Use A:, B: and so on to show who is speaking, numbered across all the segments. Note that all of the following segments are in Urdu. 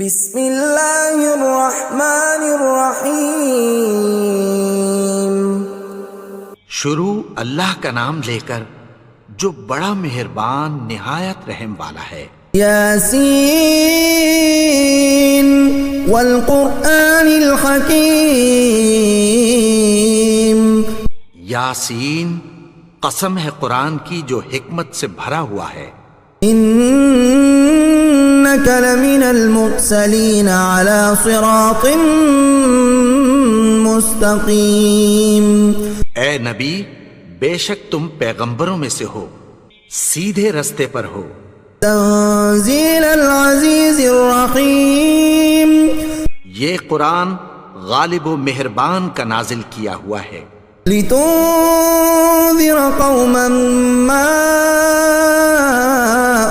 A: بسم اللہ الرحمن الرحیم۔
B: شروع اللہ کا نام لے کر جو بڑا مہربان نہایت رحم والا ہے۔
A: یاسین والقرآن الحکیم۔
B: یاسین، قسم ہے قرآن کی جو حکمت سے بھرا ہوا ہے۔
A: انک لمن المرسلین علی صراط مستقیم۔
B: اے نبی، بے شک تم پیغمبروں میں سے ہو، سیدھے رستے پر ہو۔
A: تنزیل العزیز الرحیم۔
B: یہ قرآن غالب و مہربان کا نازل کیا ہوا ہے۔
A: لتنذر قوما ما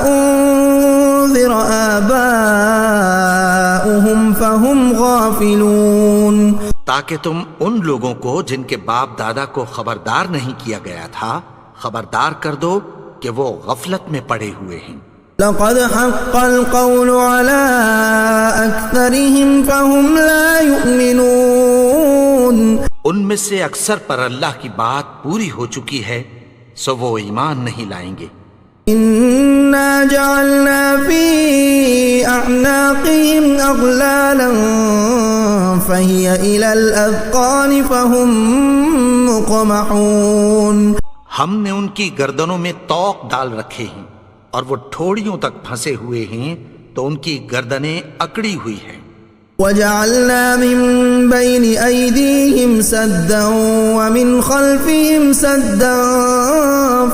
A: انذر آباؤهم فهم غافلون۔
B: تاکہ تم ان لوگوں کو جن کے باپ دادا کو خبردار نہیں کیا گیا تھا خبردار کر دو کہ وہ غفلت میں پڑے ہوئے ہیں۔
A: لقد حق القول على أكثرهم فهم لا يؤمنون۔
B: ان میں سے اکثر پر اللہ کی بات پوری ہو چکی ہے سو وہ ایمان نہیں لائیں گے۔
A: إنا جعلنا في أعناقهم أغلالا فهي إلى الأذقان فهم مقمحون۔
B: ہم نے ان کی گردنوں میں طوق ڈال رکھے ہیں اور وہ ٹھوڑیوں تک پھنسے ہوئے ہیں تو ان کی گردنیں اکڑی ہوئی ہیں۔
A: وجعلنا من بين أيديهم سدا ومن خلفهم سدا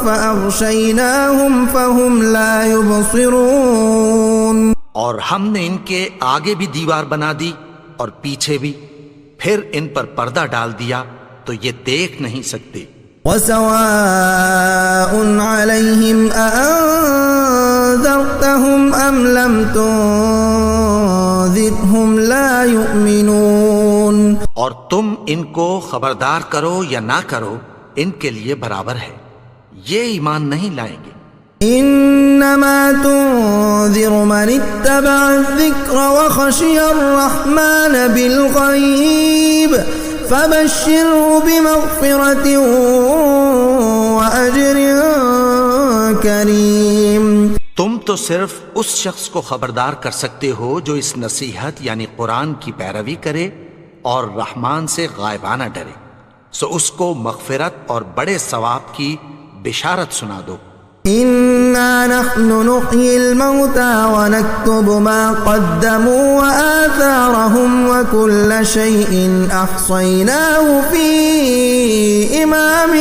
A: فأغشيناهم فهم لا يبصرون۔
B: اور ہم نے ان کے آگے بھی دیوار بنا دی اور پیچھے بھی، پھر ان پر پردہ ڈال دیا تو یہ دیکھ نہیں سکتے۔
A: وسواء عليهم أأنذرتهم أم لم تنذرهم لا يؤمنون۔
B: اور تم ان کو خبردار کرو یا نہ کرو ان کے لیے برابر ہے، یہ ایمان نہیں لائیں گے۔
A: انما تنذر من اتبع الذکر وخشی الرحمن بالغیب فبشره بمغفرة وأجر کریم۔
B: تم تو صرف اس شخص کو خبردار کر سکتے ہو جو اس نصیحت یعنی قرآن کی پیروی کرے اور رحمان سے غائبانہ ڈرے، سو اس کو مغفرت اور بڑے ثواب کی بشارت سنا دو۔
A: إنا نحن نحيي الموتى ونكتب ما قدموا وآثارهم وكل شيء أحصيناه في إمام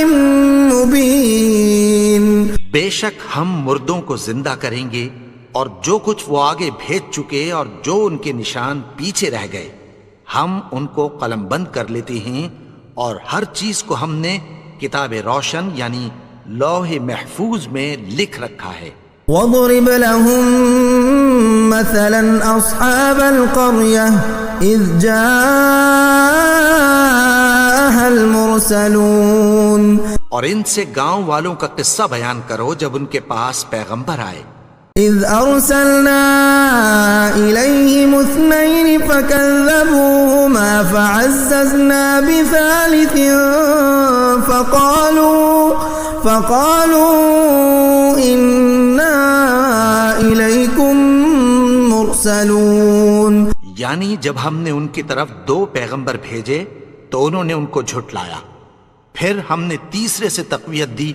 A: مبين۔
B: بے شک ہم مردوں کو زندہ کریں گے اور جو کچھ وہ آگے بھیج چکے اور جو ان کے نشان پیچھے رہ گئے ہم ان کو قلم بند کر لیتے ہیں، اور ہر چیز کو ہم نے کتاب روشن یعنی لوح محفوظ میں لکھ رکھا ہے۔
A: وَاضْرِبْ لَهُم مَّثَلًا أَصْحَابَ الْقَرْيَةِ إِذْ جَاءَهَا الْمُرْسَلُونَ۔
B: اور ان سے گاؤں والوں کا قصہ بیان کرو جب ان کے پاس پیغمبر آئے۔
A: إِذْ أَرْسَلْنَا إِلَيْهِمُ اثْنَيْنِ فَكَذَّبُوهُمَا فَعَزَّزْنَا بِثَالِثٍ فَقَالُوا إِنَّا إِلَيْكُمْ مُرْسَلُونَ۔
B: یعنی جب ہم نے ان کی طرف 2 پیغمبر بھیجے تو انہوں نے ان کو جھٹلایا، پھر ہم نے تیسرے سے تقویت دی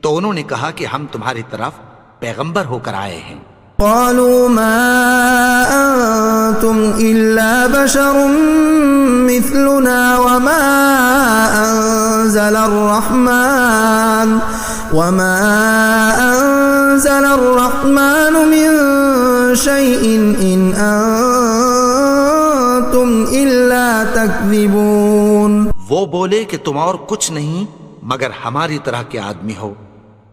B: تو انہوں نے کہا کہ ہم تمہاری طرف پیغمبر ہو کر آئے ہیں۔
A: قالوا ما أنتم إلا بشر مثلنا وما أنزل الرحمن من شيء إن أنتم إلا تكذبون۔
B: وہ بولے کہ تم اور کچھ نہیں مگر ہماری طرح کے آدمی ہو،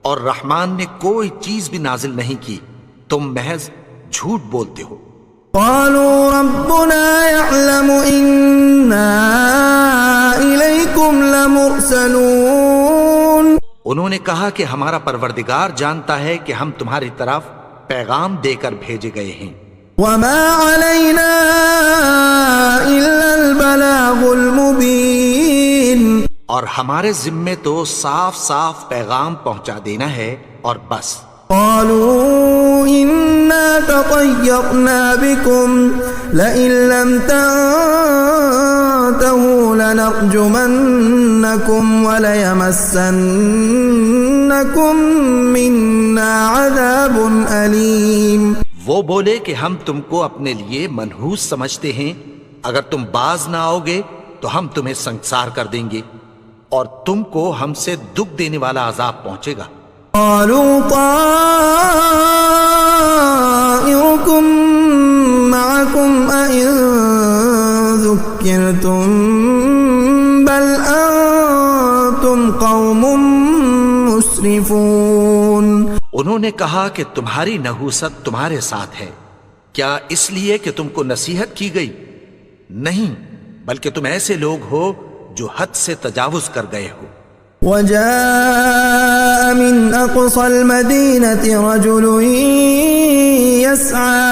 B: اور رحمان نے کوئی چیز بھی نازل نہیں کی، تم محض جھوٹ بولتے ہو۔
A: قالوا ربنا يعلم إنا إليكم لمرسلون۔
B: انہوں نے کہا کہ ہمارا پروردگار جانتا ہے کہ ہم تمہاری طرف پیغام دے کر بھیجے گئے ہیں۔
A: وما علينا
B: اور ہمارے ذمے تو صاف صاف پیغام پہنچا دینا ہے اور بس.
A: قالوا إنا تطيرنا بكم لئن لم تنتهوا لنرجمنكم وليمسنكم منا عذاب أليم.
B: وہ بولے کہ ہم تم کو اپنے لیے منحوس سمجھتے ہیں، اگر تم باز نہ آؤ گے تو ہم تمہیں سنگسار کر دیں گے اور تم کو ہم سے دکھ دینے والا عذاب پہنچے گا.
A: قالوا طائركم معكم أئن ذكرتم بل أنتم قوم مسرفون.
B: انہوں نے کہا کہ تمہاری نحوست تمہارے ساتھ ہے، کیا اس لیے کہ تم کو نصیحت کی گئی؟ نہیں، بلکہ تم ایسے لوگ ہو جو حد سے تجاوز کر گئے ہو.
A: وجاء من أقصى المدينة رجل يسعى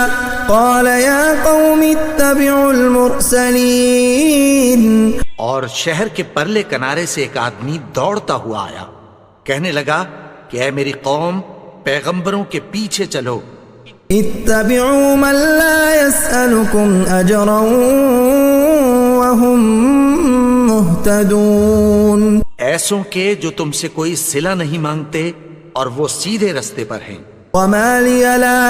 A: قال يا قوم اتبعوا المرسلين.
B: اور شہر کے پرلے کنارے سے ایک آدمی دوڑتا ہوا آیا، کہنے لگا کہ اے میری قوم، پیغمبروں کے پیچھے چلو.
A: اتبعوا من لا يسألكم أجرا وهم مهتدون.
B: ایسوں کے جو تم سے کوئی صلہ نہیں مانگتے اور وہ سیدھے رستے پر ہیں.
A: وما لي لا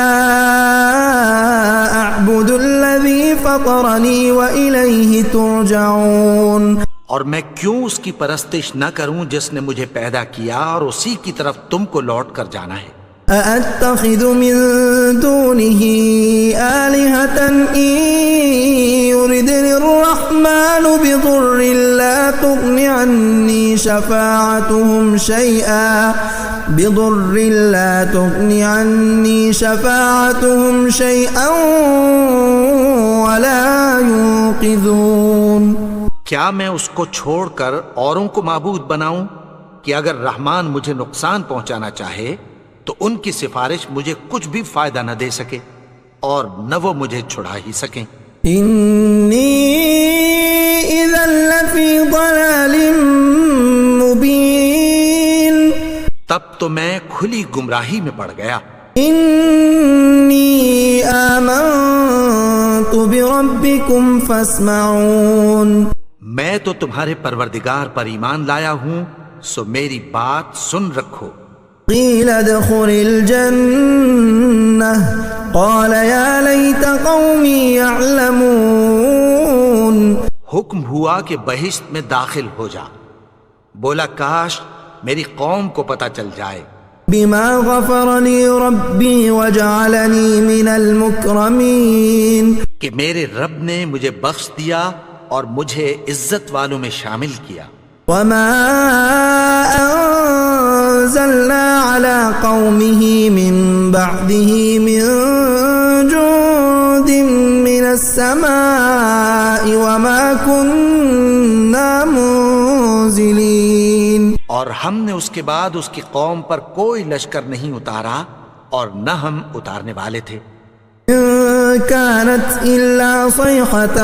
A: أعبد الذي فطرني وإليه ترجعون.
B: اور میں کیوں اس کی پرستش نہ کروں جس نے مجھے پیدا کیا اور اسی کی طرف تم کو لوٹ کر جانا ہے.
A: أأتخذ من دونه آلهة إن يردني الرحمن بضر لا تغن عني شفاعتهم شيئا ولا ينقذون.
B: کیا میں اس کو چھوڑ کر اوروں کو معبود بناؤں کہ اگر رحمان مجھے نقصان پہنچانا چاہے تو ان کی سفارش مجھے کچھ بھی فائدہ نہ دے سکے اور نہ وہ مجھے چھڑا ہی سکیں.
A: انی اذا لفی ضلال مبین.
B: تب تو میں کھلی گمراہی میں پڑ گیا.
A: انی آمنت بربکم فاسمعون.
B: میں تو تمہارے پروردگار پر ایمان لایا ہوں، سو میری بات سن رکھو.
A: قیل ادخل الجنة قال یا لیت قومی یعلمون.
B: حکم ہوا کہ بہشت میں داخل ہو جا. بولا کاش میری قوم کو پتہ چل جائے.
A: بما غفر لی ربی وجعلنی من المکرمین.
B: کہ میرے رب نے مجھے بخش دیا اور مجھے عزت والوں میں شامل کیا.
A: وما انزلنا على قومه من بعده من جند من السماء وما كنا منزلين.
B: اور ہم نے اس کے بعد اس کی قوم پر کوئی لشکر نہیں اتارا اور نہ ہم اتارنے والے تھے.
A: كانت إلا صيحة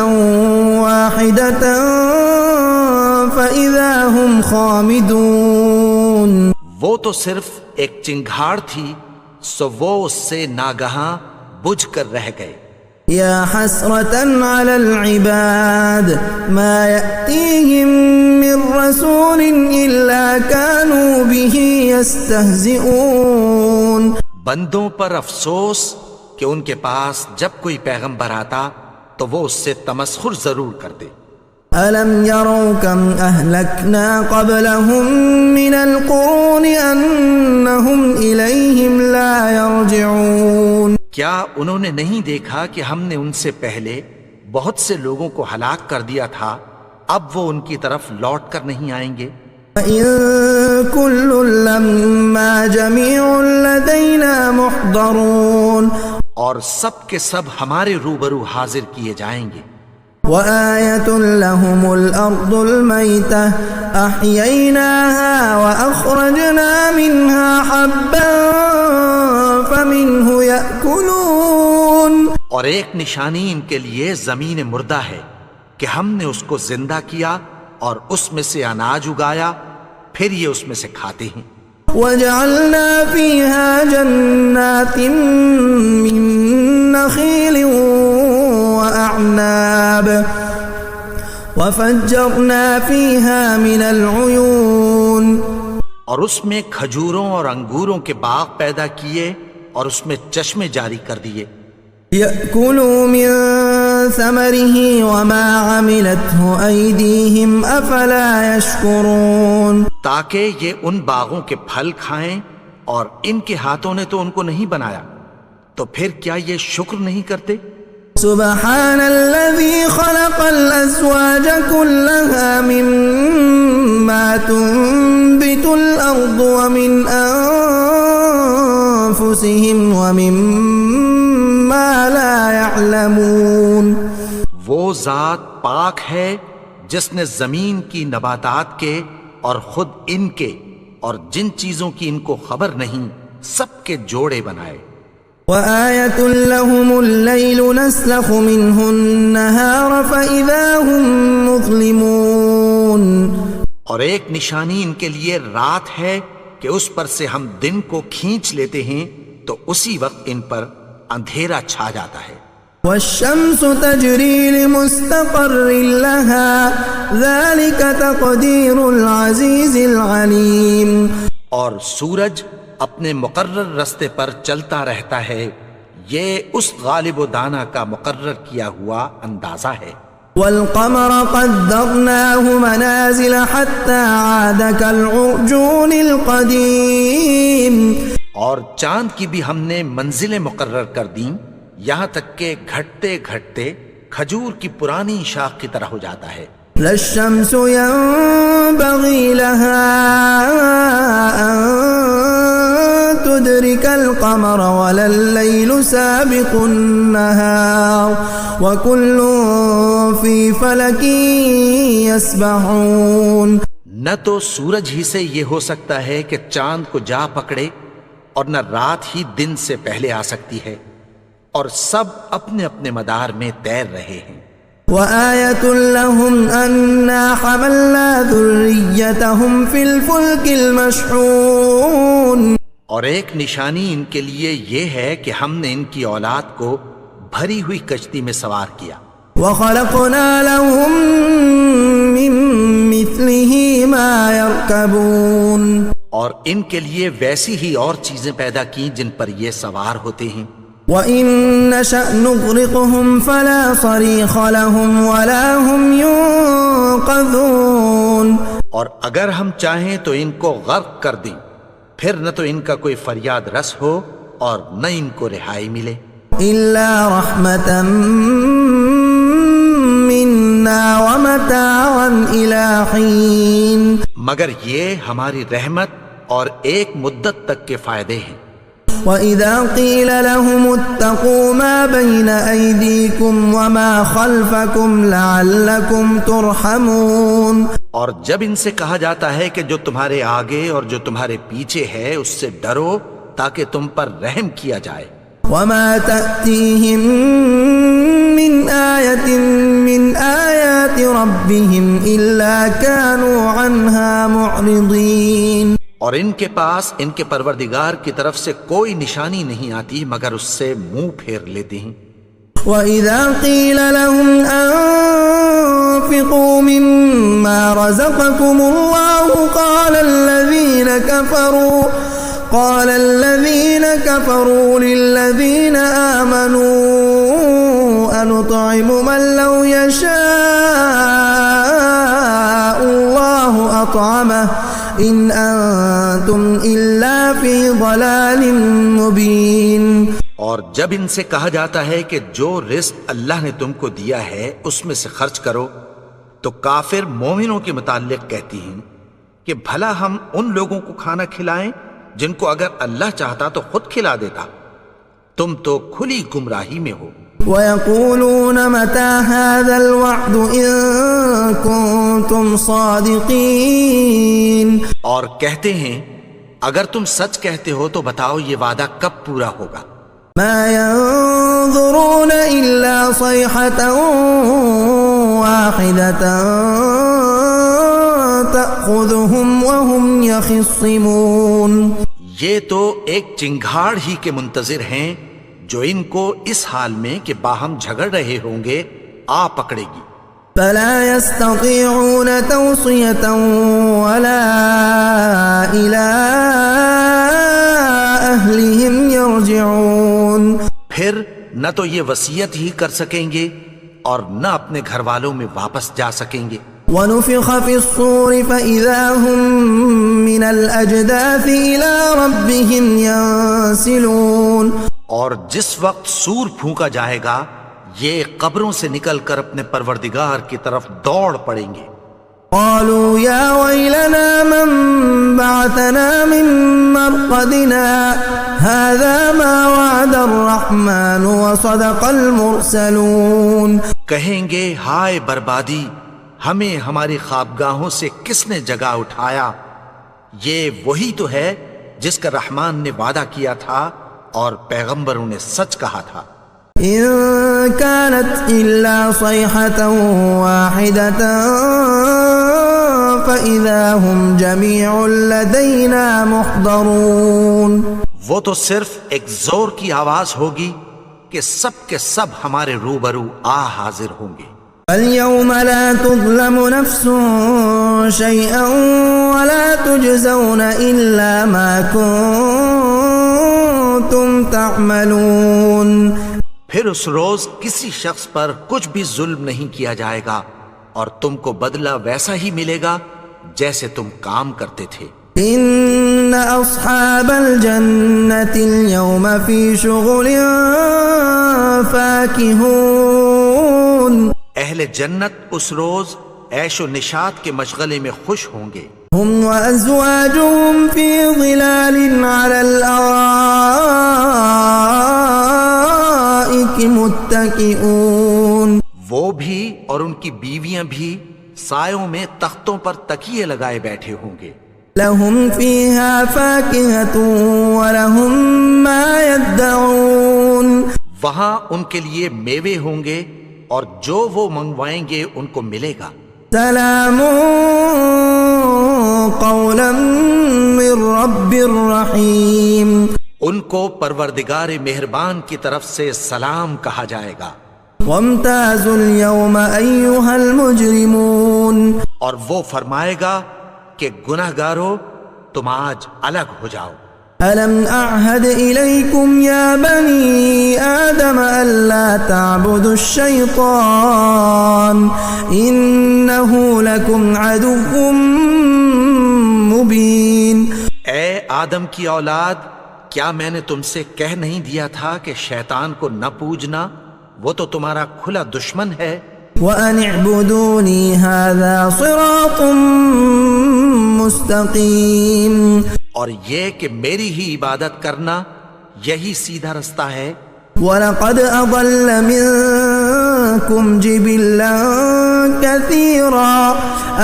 A: واحدة فإذا هم خامدون.
B: وہ تو صرف ایک چنگھاڑ تھی، سو وہ اس سے ناگہاں بجھ کر رہ گئے.
A: یا حسرة على العباد ما يأتيهم من رسول إلا كانوا به يستهزئون.
B: بندوں پر افسوس کہ ان کے پاس جب کوئی پیغمبر آتا تو وہ اس سے تمسخر ضرور کرتے.
A: أَلَمْ يَرَوْا كَمْ أَهْلَكْنَا قَبْلَهُمْ مِنَ الْقُرُونِ أَنَّهُمْ إِلَيْهِمْ لَا يَرْجِعُونَ.
B: کیا انہوں نے نہیں دیکھا کہ ہم نے ان سے پہلے بہت سے لوگوں کو ہلاک کر دیا تھا، اب وہ ان کی طرف لوٹ کر نہیں آئیں گے.
A: وَإِن كُلٌّ لَّمَّا جَمِيعٌ لَّدَيْنَا مُحْضَرُونَ.
B: اور سب کے سب ہمارے روبرو حاضر کیے جائیں گے.
A: وآية لهم الأرض الميتة أحييناها وأخرجنا منها حبا فمنه يأكلون.
B: اور ایک نشانی ان کے لیے زمین مردہ ہے کہ ہم نے اس کو زندہ کیا اور اس میں سے اناج اگایا، پھر یہ اس میں سے کھاتے ہیں۔
A: وجعلنا فيها جنات من نخيل وأعناب وفجرنا فيها من العيون،
B: اور اس میں کھجوروں اور انگوروں کے باغ پیدا کیے اور اس میں چشمے جاری کر دیے۔
A: يأكلوا من ثمره وما عملته أيديهم أفلا يشكرون،
B: تاکہ یہ ان باغوں کے پھل کھائیں، اور ان کے ہاتھوں نے تو ان کو نہیں بنایا، تو پھر کیا یہ شکر نہیں کرتے؟
A: سبحان الذي خلق الأزواج كلها مما تنبت الأرض ومن أنفسهم ومما لا يعلمون،
B: وہ ذات پاک ہے جس نے زمین کی نباتات کے اور خود ان کے اور جن چیزوں کی ان کو خبر نہیں سب کے جوڑے بنائے۔
A: وآية لهم الليل نسلخ منه النهار فإذا هم مظلمون،
B: اور ایک نشانی ان کے لیے رات ہے کہ اس پر سے ہم دن کو کھینچ لیتے ہیں تو اسی وقت ان پر اندھیرا چھا جاتا ہے۔
A: والشمس تجري لمستقر لها ذلك تقدير العزيز العليم،
B: اور سورج اپنے مقرر رستے پر چلتا رہتا ہے، یہ اس غالب و دانا کا مقرر کیا ہوا اندازہ ہے۔
A: والقمر قدرناه منازل حتى عاد كالعرجون القديم،
B: اور چاند کی بھی ہم نے منزلیں مقرر کر دیں، یہاں تک کہ گھٹتے گھٹتے کھجور کی پرانی شاخ کی طرح ہو جاتا ہے۔
A: لا الشمس ينبغي لها أن تدرك القمر ولا الليل سابق النهار وكل في فلك يسبحون،
B: نہ تو سورج ہی سے یہ ہو سکتا ہے کہ چاند کو جا پکڑے، اور نہ رات ہی دن سے پہلے آ سکتی ہے، اور سب اپنے اپنے مدار میں تیر رہے ہیں۔
A: وآية لهم أنا حملنا ذريتهم في الفلك المشحون،
B: اور ایک نشانی ان کے لیے یہ ہے کہ ہم نے ان کی اولاد کو بھری ہوئی کشتی میں سوار کیا۔
A: وخلقنا لهم من مثله ما يركبون،
B: اور ان کے لیے ویسی ہی اور چیزیں پیدا کی جن پر یہ سوار ہوتے ہیں۔
A: وَإِن نَّشَأْ نُغْرِقْهُمْ فَلَا صَرِيخَ لَهُمْ وَلَا هُمْ يُنقَذُونَ،
B: اور اگر ہم چاہیں تو ان کو غرق کر دیں، پھر نہ تو ان کا کوئی فریاد رس ہو اور نہ ان کو رہائی ملے۔
A: إِلَّا رَحْمَةً مِّنَّا وَمَتَاعًا إِلَىٰ حِينٍ،
B: مگر یہ ہماری رحمت اور ایک مدت تک کے فائدے ہیں۔
A: وَإِذَا قِيلَ لَهُمُ اتَّقُوا مَا بَيْنَ أَيْدِيكُمْ وَمَا خَلْفَكُمْ لَعَلَّكُمْ تُرْحَمُونَ،
B: اور جب ان سے کہا جاتا ہے کہ جو تمہارے آگے اور جو تمہارے پیچھے ہے اس سے ڈرو تاکہ تم پر رحم کیا جائے۔
A: وَمَا تَأْتِيهِم مِّنْ آيَةٍ مِّنْ آيَاتِ رَبِّهِمْ إِلَّا كَانُوا عَنْهَا مُعْرِضِينَ،
B: اور ان کے پاس ان کے پروردگار کی طرف سے کوئی نشانی نہیں آتی مگر اس سے منہ پھیر لیتے ہیں۔
A: وَإِذَا قِيلَ لَهُمْ أَنفِقُوا مِمَّا رَزَقَكُمُ اللَّهُ قَالَ الَّذِينَ كَفَرُوا لِلَّذِينَ آمَنُوا أَنُطْعِمُ مَن لَّوْ يَشَاءُ اللَّهُ أَطْعَمَهُ إِنْ أَنتُمْ إِلَّا فِي ضَلَالٍ مُّبِينٍ،
B: اور جب ان سے کہا جاتا ہے کہ جو رزق اللہ نے تم کو دیا ہے اس میں سے خرچ کرو، تو کافر مومنوں کے متعلق کہتی ہیں کہ بھلا ہم ان لوگوں کو کھانا کھلائیں جن کو اگر اللہ چاہتا تو خود کھلا دیتا، تم تو کھلی گمراہی میں ہو۔
A: وَيَقُولُونَ مَتَىٰ هَٰذَا الْوَعْدُ إِن كُنتُمْ صَادِقِينَ،
B: اور کہتے ہیں اگر تم سچ کہتے ہو تو بتاؤ یہ وعدہ کب پورا ہوگا۔
A: مَا يَنظُرُونَ إِلَّا صَيْحَةً وَاحِدَةً تأخذهم وهم يخصمون.
B: یہ تو ایک چنگھاڑ ہی کے منتظر ہیں جو ان کو اس حال میں کہ باہم جھگڑ رہے ہوں گے آ پکڑے گی.
A: فلا يستطيعون توصية ولا إلى أهلهم يرجعون.
B: پھر نہ تو یہ وصیت ہی کر سکیں گے اور نہ اپنے گھر والوں میں واپس جا سکیں گے.
A: ونفخ في الصور فإذا هم من الأجداث إلى ربهم ينسلون.
B: اور جس وقت سور پھونکا جائے گا یہ قبروں سے نکل کر اپنے پروردگار کی طرف دوڑ پڑیں گے.
A: قالوا يا ويلنا من بعثنا من مرقدنا هذا ما وعد الرحمن وصدق المرسلون.
B: کہیں گے ہائے بربادی، ہمیں ہماری خوابگاہوں سے کس نے جگا اٹھایا؟ یہ وہی تو ہے جس کا رحمان نے وعدہ کیا تھا اور پیغمبروں نے سچ کہا تھا.
A: إن كانت إلا صيحة واحدة فإذا هم جميع لدينا محضرون.
B: وہ تو صرف ایک زور کی آواز ہوگی کہ سب کے سب ہمارے روبرو حاضر ہوں گے.
A: اليوم لا تظلم نفس شيئا ولا تجزون إلا ما كنتم تعملون.
B: پھر اس روز کسی شخص پر کچھ بھی ظلم نہیں کیا جائے گا اور تم کو بدلہ ویسا ہی ملے گا جیسے تم کام کرتے تھے.
A: ان اصحاب الجنة اليوم في شغل فاكهون.
B: اہل جنت اس روز عیش و نشاط کے مشغلے میں خوش ہوں گے.
A: هم وازواجهم في ظلال على الارائك متكئون.
B: وہ بھی اور ان کی بیویاں بھی سایوں میں تختوں پر تکیے لگائے بیٹھے ہوں گے.
A: لهم فيها فاكهة ولهم ما يدعون.
B: وہاں ان کے لیے میوے ہوں گے اور جو وہ منگوائیں گے ان کو ملے گا.
A: سلام قولا من رب الرحیم.
B: ان کو پروردگار مہربان کی طرف سے سلام کہا جائے گا.
A: وامتازوا اليوم ایها المجرمون.
B: اور وہ فرمائے گا کہ گناہگارو تم آج الگ ہو جاؤ.
A: ألم أعهد إليكم يا بني آدم ألا تعبدوا الشيطان إنه لكم عدو مبين.
B: اے آدم کی اولاد، کیا میں نے تم سے کہہ نہیں دیا تھا کہ شیطان کو نہ پوجنا؟ وہ تو تمہارا کھلا دشمن ہے.
A: وأن اعبدوني هذا صراط مستقيم.
B: اور یہ کہ میری ہی عبادت کرنا یہی سیدھا رستہ ہے.
A: وَلَقَدْ أَضَلَّ مِنكُمْ جِبِلًّا كَثِيرًا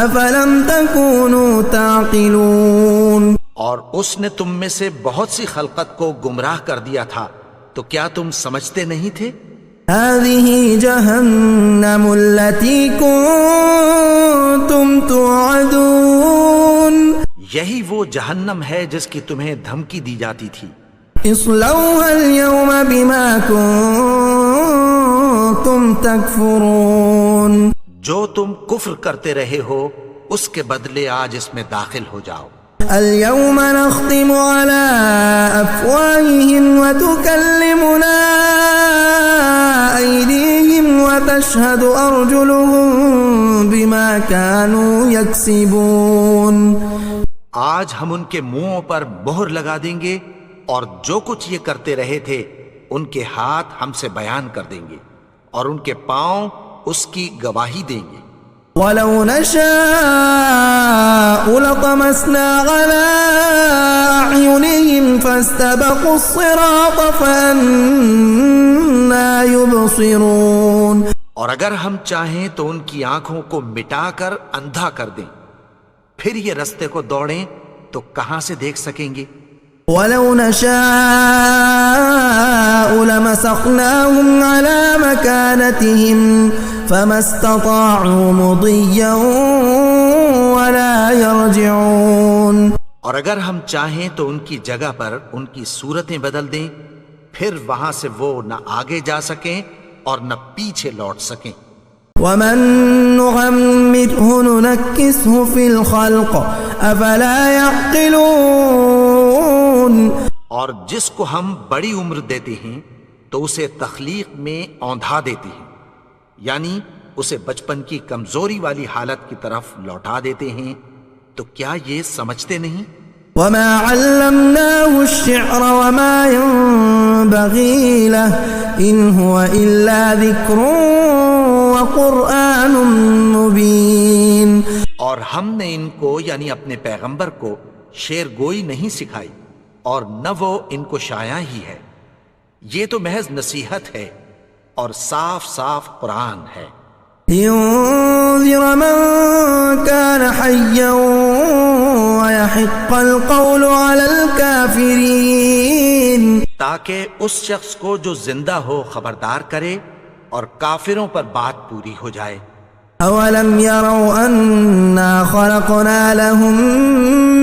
A: أَفَلَمْ تَكُونُوا تَعْقِلُونَ.
B: اور اس نے تم میں سے بہت سی خلقت کو گمراہ کر دیا تھا، تو کیا تم سمجھتے نہیں تھے؟
A: هَذِهِ جَهَنَّمُ الَّتِي كُنتُمْ تُوعَدُونَ.
B: یہی وہ جہنم ہے جس کی تمہیں دھمکی دی جاتی تھی.
A: اصلوها اليوم بما كنتم تكفرون.
B: جو تم کفر کرتے رہے ہو اس کے بدلے آج اس میں داخل ہو جاؤ.
A: اليوم نختم على أفواههم وتكلمنا أيديهم وتشهد أرجلهم بما كانوا يكسبون.
B: آج ہم ان کے منہوں پر مہر لگا دیں گے اور جو کچھ یہ کرتے رہے تھے ان کے ہاتھ ہم سے بیان کر دیں گے اور ان کے پاؤں اس کی گواہی دیں گے.
A: وَلَوْ نَشَاءُ لَطَمَسْنَا عَلَىٰ أَعْيُنِهِمْ فَاسْتَبَقُوا الصِّرَاطَ فَأَنَّىٰ يُبْصِرُونَ.
B: اور اگر ہم چاہیں تو ان کی آنکھوں کو مٹا کر اندھا کر دیں، پھر یہ رستے کو دوڑیں تو کہاں سے دیکھ سکیں گے.
A: وَلَوْ نَشَاءُ لَمَسَخْنَاهُمْ عَلَىٰ مَكَانَتِهِمْ فَمَا اسْتَطَاعُوا مُضِيًّا ولا يرجعون.
B: اور اگر ہم چاہیں تو ان کی جگہ پر ان کی صورتیں بدل دیں، پھر وہاں سے وہ نہ آگے جا سکیں اور نہ پیچھے لوٹ سکیں.
A: ومن نعمره ننكسه في الخلق افلا يعقلون.
B: اور جس کو ہم بڑی عمر دیتے ہیں تو اسے تخلیق میں اوندھا دیتے ہیں، یعنی اسے بچپن کی کمزوری والی حالت کی طرف لوٹا دیتے ہیں. تو کیا یہ سمجھتے نہیں؟
A: وما علمناه الشعر وما ينبغي له إن هو إلا ذكر وقرآن مبين.
B: اور ہم نے ان کو یعنی اپنے پیغمبر کو شعر گوئی نہیں سکھائی اور نہ وہ ان کو شایع ہی ہے، یہ تو محض نصیحت ہے اور صاف صاف قرآن ہے.
A: لينذر من كان حيا ويحق القول على الكافرين.
B: تاکہ اس شخص کو جو زندہ ہو خبردار کرے اور کافروں پر بات پوری ہو جائے.
A: أولم يروا أنا خلقنا لهم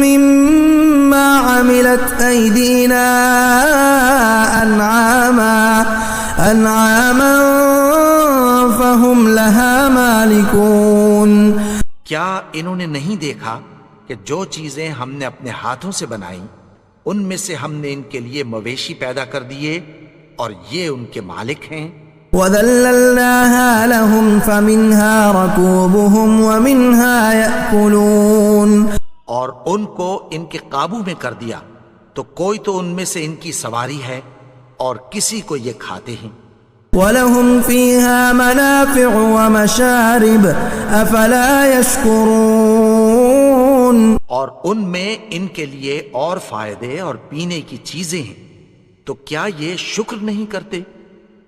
A: مما عملت أيدينا أنعاما فهم لها مالكون.
B: کیا انہوں نے نہیں دیکھا کہ جو چیزیں ہم نے اپنے ہاتھوں سے بنائیں ان میں سے ہم نے ان کے لیے مویشی پیدا کر دیے اور یہ ان کے مالک ہیں.
A: وَذَلَّلْنَاهَا لَهُمْ فَمِنْهَا رَكُوبُهُمْ وَمِنْهَا يَأْكُلُونَ.
B: اور ان کو ان کے قابو میں کر دیا تو کوئی تو ان میں سے ان کی سواری ہے اور کسی کو یہ کھاتے ہیں.
A: وَلَهُمْ فِيهَا مَنَافِعُ وَمَشَارِبُ أَفَلَا يَشْكُرُونَ.
B: اور ان میں ان کے لیے اور فائدے اور پینے کی چیزیں ہیں، تو کیا یہ شکر نہیں کرتے؟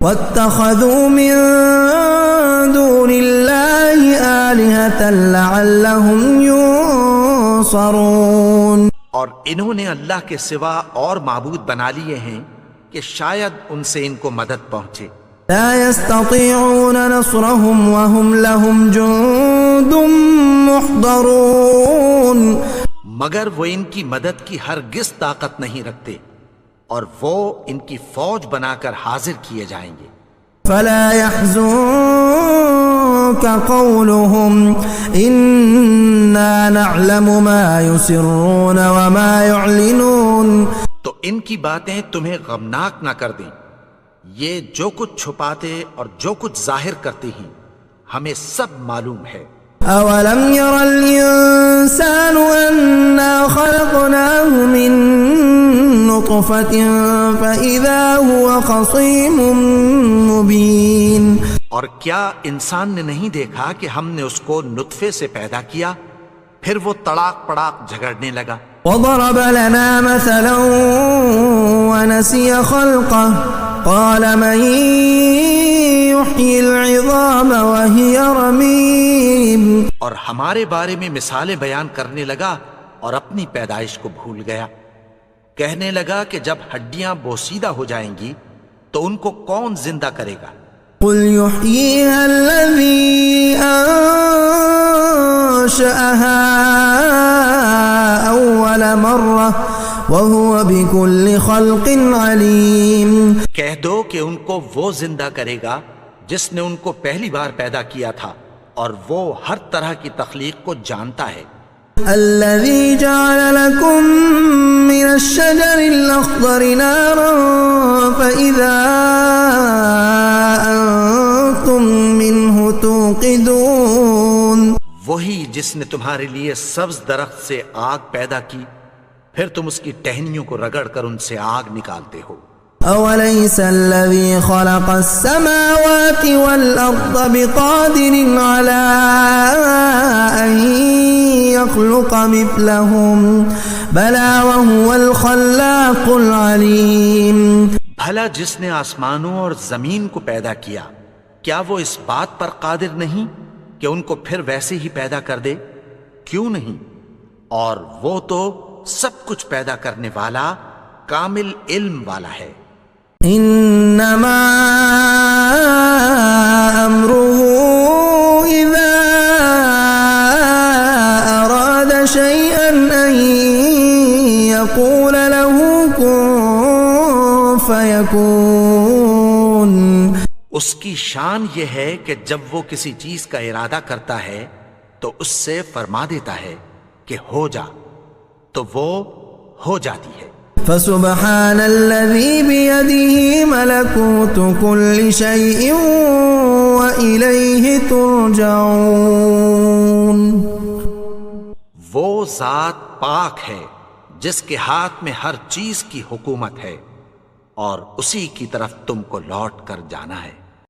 A: وَاتَّخَذُوا مِن دُونِ اللَّهِ آلِهَةً لَعَلَّهُمْ يُنصَرُونَ.
B: اور انہوں نے اللہ کے سوا اور معبود بنا لیے ہیں کہ شاید ان سے ان کو مدد پہنچے.
A: لا يستطيعون نصرهم وهم لهم جند محضرون.
B: مگر وہ ان کی مدد کی ہرگز طاقت نہیں رکھتے اور وہ ان کی فوج بنا کر حاضر کیے جائیں گے.
A: فلا يحزنك قولهم إنا نعلم ما يسرون وما يعلنون.
B: تو ان کی باتیں تمہیں غمناک نہ کر دیں، یہ جو کچھ چھپاتے اور جو کچھ ظاہر کرتے ہیں ہمیں سب معلوم ہے.
A: أولم ير الإنسان أنا خلقناه من نطفة فإذا هو خصيم مبين.
B: اور کیا انسان نے نہیں دیکھا کہ ہم نے اس کو نطفے سے پیدا کیا پھر وہ تڑاک پڑاک جھگڑنے لگا.
A: وضرب لنا مثلا ونسي خلقه قال من يحيي العظام وهي رميم.
B: اور ہمارے بارے میں مثالیں بیان کرنے لگا اور اپني پیدائش کو بھول گیا. کہنے لگا کہ جب ہڈیاں بوسیدہ ہو جائیں گی تو ان کو کون زندہ کرے گا؟
A: قل يحييها الذي أنشأها أول مرة وهو بكل خلق عليم.
B: کہہ دو کہ ان کو وہ زندہ کرے گا جس نے ان کو پہلی بار پیدا کیا تھا اور وہ ہر طرح کی تخلیق کو جانتا ہے.
A: الذي جعل لكم من الشجر الأخضر نارا فإذا أنتم منه توقدون.
B: وہی جس نے تمہارے لیے سبز درخت سے آگ پیدا کی پھر تم اس کی ٹہنیوں کو رگڑ کر ان سے آگ نکالتے ہو.
A: أوليس الذي خلق السماوات والأرض بقادر على أن يخلق مثلهم بلى وهو الخلاق العليم.
B: بھلا جس نے آسمانوں اور زمین کو پیدا کیا کیا وہ اس بات پر قادر نہیں کہ ان کو پھر ویسے ہی پیدا کر دے؟ کیوں نہیں؟ اور وہ تو سب کچھ پیدا کرنے والا کامل علم والا ہے.
A: انما امره اذا اراد فيكون
B: اس کی شان یہ ہے کہ جب وہ کسی چیز کا ارادہ کرتا ہے تو اس سے فرما دیتا ہے کہ ہو جا، تو وہ ہو جاتی ہے۔
A: فسبحان الذي بيده ملكوت كل شيء وإليه ترجعون۔
B: وہ ذات پاک ہے جس کے ہاتھ میں ہر چیز کی حکومت ہے اور اسی کی طرف تم کو لوٹ کر جانا ہے۔